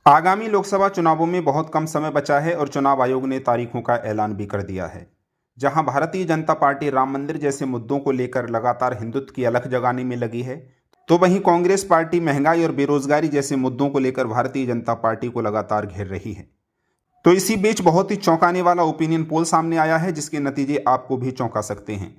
आगामी लोकसभा चुनावों में बहुत कम समय बचा है और चुनाव आयोग ने तारीखों का ऐलान भी कर दिया है। जहां भारतीय जनता पार्टी राम मंदिर जैसे मुद्दों को लेकर लगातार हिंदुत्व की अलख जगाने में लगी है, तो वहीं कांग्रेस पार्टी महंगाई और बेरोजगारी जैसे मुद्दों को लेकर भारतीय जनता पार्टी को लगातार घेर रही है। तो इसी बीच बहुत ही चौंकाने वाला ओपिनियन पोल सामने आया है, जिसके नतीजे आपको भी चौंका सकते हैं।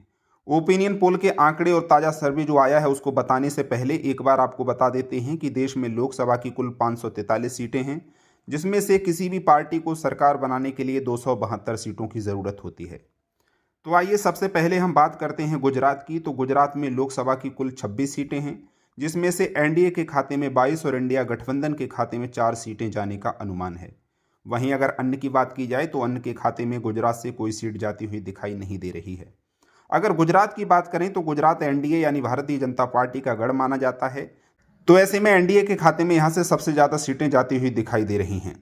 ओपिनियन पोल के आंकड़े और ताज़ा सर्वे जो आया है उसको बताने से पहले एक बार आपको बता देते हैं कि देश में लोकसभा की कुल 543 सीटें हैं, जिसमें से किसी भी पार्टी को सरकार बनाने के लिए 272 सीटों की ज़रूरत होती है। तो आइए सबसे पहले हम बात करते हैं गुजरात की। तो गुजरात में लोकसभा की कुल 26 सीटें हैं, जिसमें से एनडीए के खाते में 22 और इंडिया गठबंधन के खाते में 4 सीटें जाने का अनुमान है। वहीं अगर अन्य की बात की जाए तो अन्य के खाते में गुजरात से कोई सीट जाती हुई दिखाई नहीं दे रही है। अगर गुजरात की बात करें तो गुजरात एनडीए यानी भारतीय जनता पार्टी का गढ़ माना जाता है, तो ऐसे में एनडीए के खाते में यहाँ से सबसे ज़्यादा सीटें जाती हुई दिखाई दे रही हैं।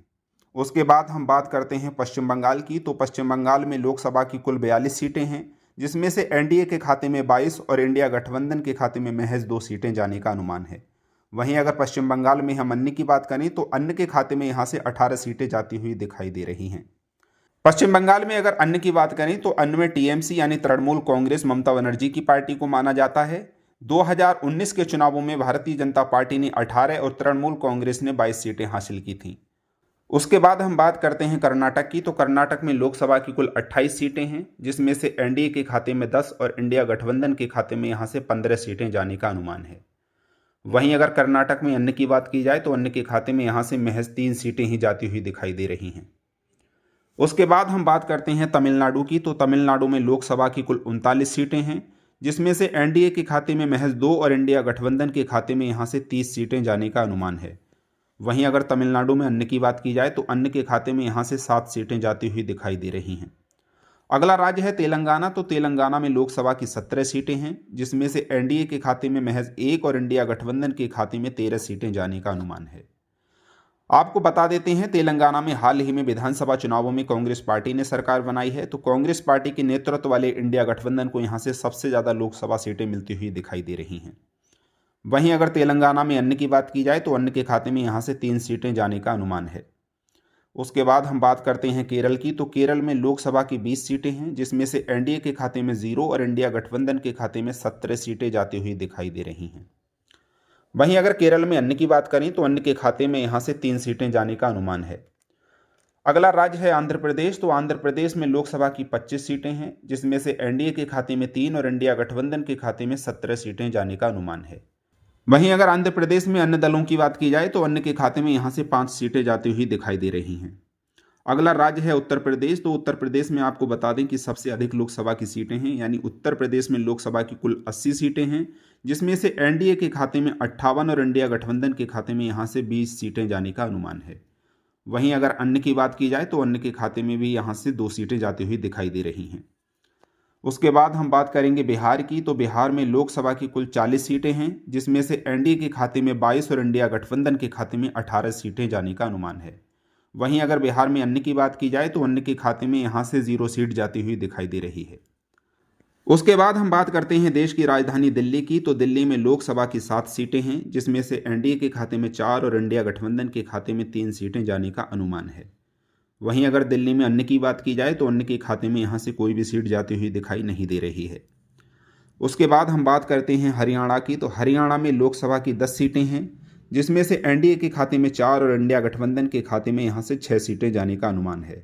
उसके बाद हम बात करते हैं पश्चिम बंगाल की। तो पश्चिम बंगाल में लोकसभा की कुल 42 सीटें हैं, जिसमें से एनडीए के खाते में 22 और इंडिया गठबंधन के खाते में महज 2 सीटें जाने का अनुमान है। वहीं अगर पश्चिम बंगाल में हम अन्य की बात करें तो अन्य के खाते में यहाँ से 18 सीटें जाती हुई दिखाई दे रही हैं। पश्चिम बंगाल में अगर अन्य की बात करें तो अन्य में टीएमसी यानी तृणमूल कांग्रेस ममता बनर्जी की पार्टी को माना जाता है। 2019 के चुनावों में भारतीय जनता पार्टी ने 18 और तृणमूल कांग्रेस ने 22 सीटें हासिल की थीं। उसके बाद हम बात करते हैं कर्नाटक की। तो कर्नाटक में लोकसभा की कुल 28 सीटें हैं, जिसमें से एनडीए के खाते में 10 और इंडिया गठबंधन के खाते में यहाँ से 15 सीटें जाने का अनुमान है। वहीं अगर कर्नाटक में अन्य की बात की जाए तो अन्य के खाते में यहाँ से महज 3 सीटें ही जाती हुई दिखाई दे रही हैं। उसके बाद हम बात करते हैं तमिलनाडु की। तो तमिलनाडु में लोकसभा की कुल 39 सीटें हैं, जिसमें से एनडीए के खाते में महज 2 और इंडिया गठबंधन के खाते में यहाँ से 30 सीटें जाने का अनुमान है। वहीं अगर तमिलनाडु में अन्य की बात की जाए तो अन्य के खाते में यहाँ से 7 सीटें जाती हुई दिखाई दे रही हैं। अगला राज्य है तेलंगाना। तो तेलंगाना में लोकसभा की 17 सीटें हैं, जिसमें से एनडीए के खाते में महज 1 और इंडिया गठबंधन के खाते में 13 सीटें जाने का अनुमान है। आपको बता देते हैं तेलंगाना में हाल ही में विधानसभा चुनावों में कांग्रेस पार्टी ने सरकार बनाई है, तो कांग्रेस पार्टी के नेतृत्व वाले इंडिया गठबंधन को यहां से सबसे ज़्यादा लोकसभा सीटें मिलती हुई दिखाई दे रही हैं। वहीं अगर तेलंगाना में अन्य की बात की जाए तो अन्य के खाते में यहां से 3 सीटें जाने का अनुमान है। उसके बाद हम बात करते हैं केरल की। तो केरल में लोकसभा की 20 सीटें हैं, जिसमें से एनडीए के खाते में 0 और इंडिया गठबंधन के खाते में 17 सीटें जाती हुई दिखाई दे रही हैं। वहीं अगर केरल में अन्य की बात करें तो अन्य के खाते में यहाँ से 3 सीटें जाने का अनुमान है। अगला राज्य है आंध्र प्रदेश। तो आंध्र प्रदेश में लोकसभा की 25 सीटें हैं, जिसमें से एनडीए के खाते में 3 और इंडिया गठबंधन के खाते में 17 सीटें जाने का अनुमान है। वहीं अगर आंध्र प्रदेश में अन्य दलों की बात की जाए तो अन्य के खाते में यहाँ से 5 सीटें जाती हुई दिखाई दे रही हैं। अगला राज्य है उत्तर प्रदेश। तो उत्तर प्रदेश में आपको बता दें कि सबसे अधिक लोकसभा की सीटें हैं, यानी उत्तर प्रदेश में लोकसभा की कुल 80 सीटें हैं, जिसमें से एनडीए के खाते में 58 और इंडिया गठबंधन के खाते में यहाँ से 20 सीटें जाने का अनुमान है। वहीं अगर अन्य की बात की जाए तो अन्य के खाते में भी यहाँ से 2 सीटें जाती हुई दिखाई दे रही हैं। उसके बाद हम बात करेंगे बिहार की। तो बिहार में लोकसभा की कुल 40 सीटें हैं, जिसमें से एनडीए के खाते में 22 और इंडिया गठबंधन के खाते में 18 सीटें जाने का अनुमान है। वहीं अगर बिहार में अन्य की बात की जाए तो अन्य के खाते में यहाँ से 0 सीट जाती हुई दिखाई दे रही है। उसके बाद हम बात करते हैं देश की राजधानी दिल्ली की। तो दिल्ली में लोकसभा की 7 सीटें हैं, जिसमें से एनडीए के खाते में 4 और इंडिया गठबंधन के खाते में 3 सीटें जाने का अनुमान है। वहीं अगर दिल्ली में अन्य की बात की जाए तो अन्य के खाते में यहाँ से कोई भी सीट जाती हुई दिखाई नहीं दे रही है। उसके बाद हम बात करते हैं हरियाणा की। तो हरियाणा में लोकसभा की 10 सीटें हैं, जिसमें से एनडीए के खाते में 4 और इंडिया गठबंधन के खाते में यहाँ से 6 सीटें जाने का अनुमान है।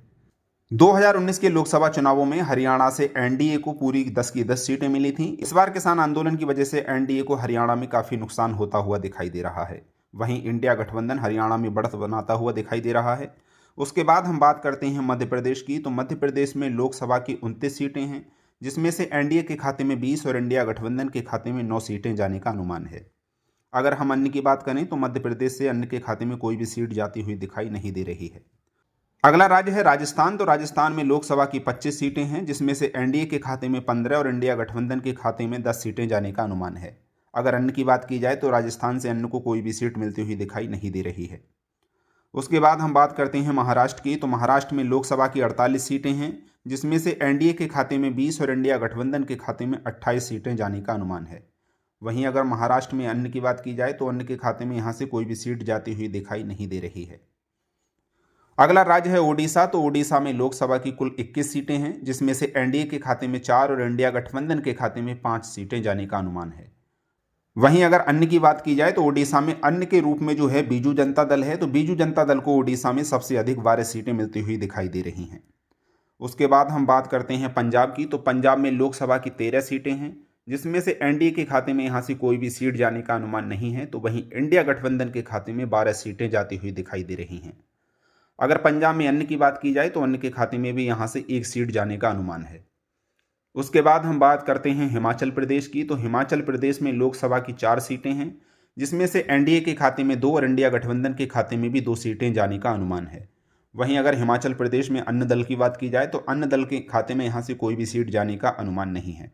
2019 के लोकसभा चुनावों में हरियाणा से एनडीए को पूरी 10 की 10 सीटें मिली थीं। इस बार किसान आंदोलन की वजह से एनडीए को हरियाणा में काफ़ी नुकसान होता हुआ दिखाई दे रहा है। वहीं इंडिया गठबंधन हरियाणा में बढ़त बनाता हुआ दिखाई दे रहा है। उसके बाद हम बात करते हैं मध्य प्रदेश की। तो मध्य प्रदेश में लोकसभा की 29 सीटें हैं, जिसमें से एनडीए के खाते में 20 और इंडिया गठबंधन के खाते में 9 सीटें जाने का अनुमान है। अगर हम अन्य की बात करें तो मध्य प्रदेश से अन्य के खाते में कोई भी सीट जाती हुई दिखाई नहीं दे रही है। अगला राज्य है राजस्थान। तो राजस्थान में लोकसभा की 25 सीटें हैं, जिसमें से एनडीए के खाते में 15 और इंडिया गठबंधन के खाते में 10 सीटें जाने का अनुमान है। अगर अन्य की बात की जाए तो राजस्थान से अन्य को कोई भी सीट मिलती हुई दिखाई नहीं दे रही है। उसके बाद हम बात करते हैं महाराष्ट्र की। तो महाराष्ट्र में लोकसभा की 48 सीटें हैं, जिसमें से एनडीए के खाते में 20 और इंडिया गठबंधन के खाते में 28 सीटें जाने का अनुमान है। वहीं अगर महाराष्ट्र में अन्य की बात की जाए तो अन्य के खाते में यहाँ से कोई भी सीट जाती हुई दिखाई नहीं दे रही है। अगला राज्य है ओडिशा। तो ओडिशा में लोकसभा की कुल 21 सीटें हैं, जिसमें से एनडीए के खाते में 4 और इंडिया गठबंधन के खाते में 5 सीटें जाने का अनुमान है। वहीं अगर अन्य की बात की जाए तो ओडिशा में अन्य के रूप में जो है बीजू जनता दल है। तो बीजू जनता दल को ओडिशा में सबसे अधिक 12 सीटें मिलती हुई दिखाई दे रही हैं। उसके बाद हम बात करते हैं पंजाब की। तो पंजाब में लोकसभा की 13 सीटें हैं, जिसमें से एनडीए के खाते में यहाँ से कोई भी सीट जाने का अनुमान नहीं है। तो वहीं इंडिया गठबंधन के खाते में 12 सीटें जाती हुई दिखाई दे रही हैं। अगर पंजाब में अन्य की बात की जाए तो अन्य के खाते में भी यहाँ से 1 सीट जाने का अनुमान है। उसके बाद हम बात करते हैं हिमाचल प्रदेश की। तो हिमाचल प्रदेश में लोकसभा की 4 सीटें हैं, जिसमें से एनडीए के खाते में 2 और इंडिया गठबंधन के खाते में भी 2 सीटें जाने का अनुमान है। वहीं अगर हिमाचल प्रदेश में अन्य दल की बात की जाए तो अन्य दल के खाते में यहाँ से कोई भी सीट जाने का अनुमान नहीं है।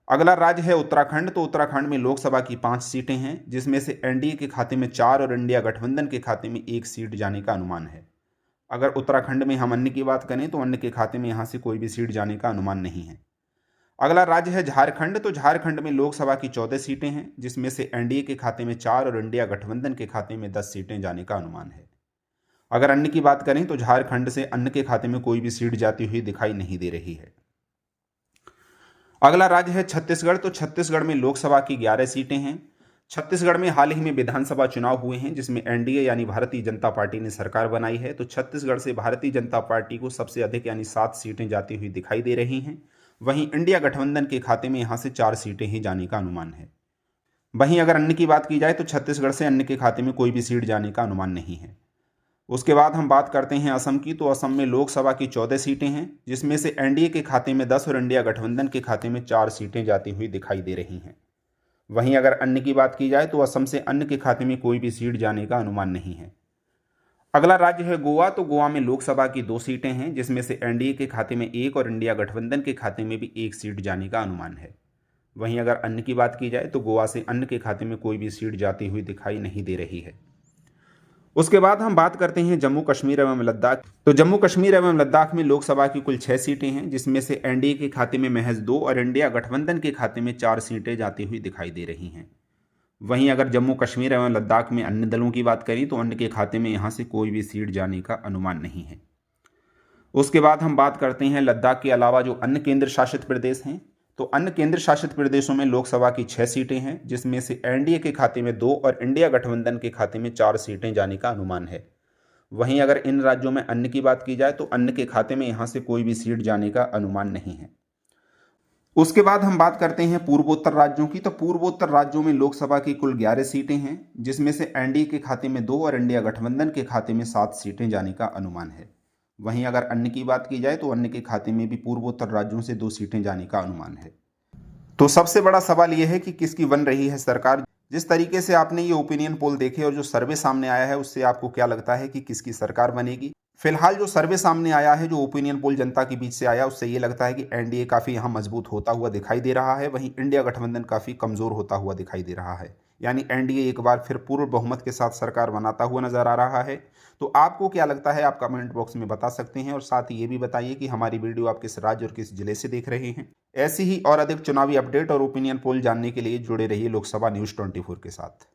अगला राज्य है उत्तराखंड। तो उत्तराखंड में लोकसभा की 5 सीटें हैं, जिसमें से एनडीए के खाते में 4 और इंडिया गठबंधन के खाते में 1 सीट जाने का अनुमान है। अगर उत्तराखंड में हम अन्य की बात करें तो अन्य के खाते में यहाँ से कोई भी सीट जाने का अनुमान नहीं है। अगला राज्य है झारखंड। तो झारखंड में लोकसभा की 14 सीटें हैं, जिसमें से एनडीए के खाते में 4 और इंडिया गठबंधन के खाते में 10 सीटें जाने का अनुमान है। अगर अन्य की बात करें तो झारखंड से अन्य के खाते में कोई भी सीट जाती हुई दिखाई नहीं दे रही है। अगला राज्य है छत्तीसगढ़। तो छत्तीसगढ़ में लोकसभा की 11 सीटें हैं। छत्तीसगढ़ में हाल ही में विधानसभा चुनाव हुए हैं, जिसमें एनडीए यानी भारतीय जनता पार्टी ने सरकार बनाई है। तो छत्तीसगढ़ से भारतीय जनता पार्टी को सबसे अधिक यानी 7 सीटें जाती हुई दिखाई दे रही हैं। वहीं इंडिया गठबंधन के खाते में यहाँ से 4 सीटें ही जाने का अनुमान है। वहीं अगर अन्य की बात की जाए तो छत्तीसगढ़ से अन्य के खाते में कोई भी सीट जाने का अनुमान नहीं है। उसके बाद हम बात करते हैं असम की। तो असम में लोकसभा की 14 सीटें हैं, जिसमें से एनडीए के खाते में 10 और इंडिया गठबंधन के खाते में 4 सीटें जाती हुई दिखाई दे रही हैं। वहीं अगर अन्य की बात की जाए तो असम से अन्य के खाते में कोई भी सीट जाने का अनुमान नहीं है। अगला राज्य है गोवा। तो गोवा में लोकसभा की 2 सीटें हैं, जिसमें से एनडीए के खाते में 1 और इंडिया गठबंधन के खाते में भी 1 सीट जाने का अनुमान है। वहीं अगर अन्य की बात की जाए तो गोवा से अन्य के खाते में कोई भी सीट जाती हुई दिखाई नहीं दे रही है। उसके बाद हम बात करते हैं जम्मू कश्मीर एवं लद्दाख। तो जम्मू कश्मीर एवं लद्दाख में लोकसभा की कुल 6 सीटें हैं, जिसमें से एनडीए के खाते में महज 2 और इंडिया गठबंधन के खाते में 4 सीटें जाती हुई दिखाई दे रही हैं। वहीं अगर जम्मू कश्मीर एवं लद्दाख में अन्य दलों की बात करें तो अन्य के खाते में यहाँ से कोई भी सीट जाने का अनुमान नहीं है। उसके बाद हम बात करते हैं लद्दाख के अलावा जो अन्य केंद्र शासित प्रदेश हैं। तो अन्य केंद्र शासित प्रदेशों में लोकसभा की 6 सीटें हैं, जिसमें से एनडीए के खाते में 2 और इंडिया गठबंधन के खाते में 4 सीटें जाने का अनुमान है। वहीं अगर इन राज्यों में अन्य की बात की जाए तो अन्य के खाते में यहाँ से कोई भी सीट जाने का अनुमान नहीं है। उसके बाद हम बात करते हैं पूर्वोत्तर राज्यों की। तो पूर्वोत्तर राज्यों में लोकसभा की कुल 11 सीटें हैं, जिसमें से एनडीए के खाते में 2 और इंडिया गठबंधन के खाते में 7 सीटें जाने का अनुमान है। वहीं अगर अन्य की बात की जाए तो अन्य के खाते में भी पूर्वोत्तर राज्यों से 2 सीटें जाने का अनुमान है। तो सबसे बड़ा सवाल यह है कि किसकी बन रही है सरकार। जिस तरीके से आपने ये ओपिनियन पोल देखे और जो सर्वे सामने आया है, उससे आपको क्या लगता है कि किसकी सरकार बनेगी? फिलहाल जो सर्वे सामने आया है, जो ओपिनियन पोल जनता के बीच से आया, उससे ये लगता है कि एनडीए काफ़ी यहाँ मजबूत होता हुआ दिखाई दे रहा है, वहीं इंडिया गठबंधन काफ़ी कमज़ोर होता हुआ दिखाई दे रहा है। यानी एनडीए एक बार फिर पूर्ण बहुमत के साथ सरकार बनाता हुआ नजर आ रहा है। तो आपको क्या लगता है, आप कमेंट बॉक्स में बता सकते हैं। और साथ ही ये भी बताइए कि हमारी वीडियो आप किस राज्य और किस जिले से देख रहे हैं। ऐसी ही और अधिक चुनावी अपडेट और ओपिनियन पोल जानने के लिए जुड़े रहिए लोकसभा न्यूज़ 24 के साथ।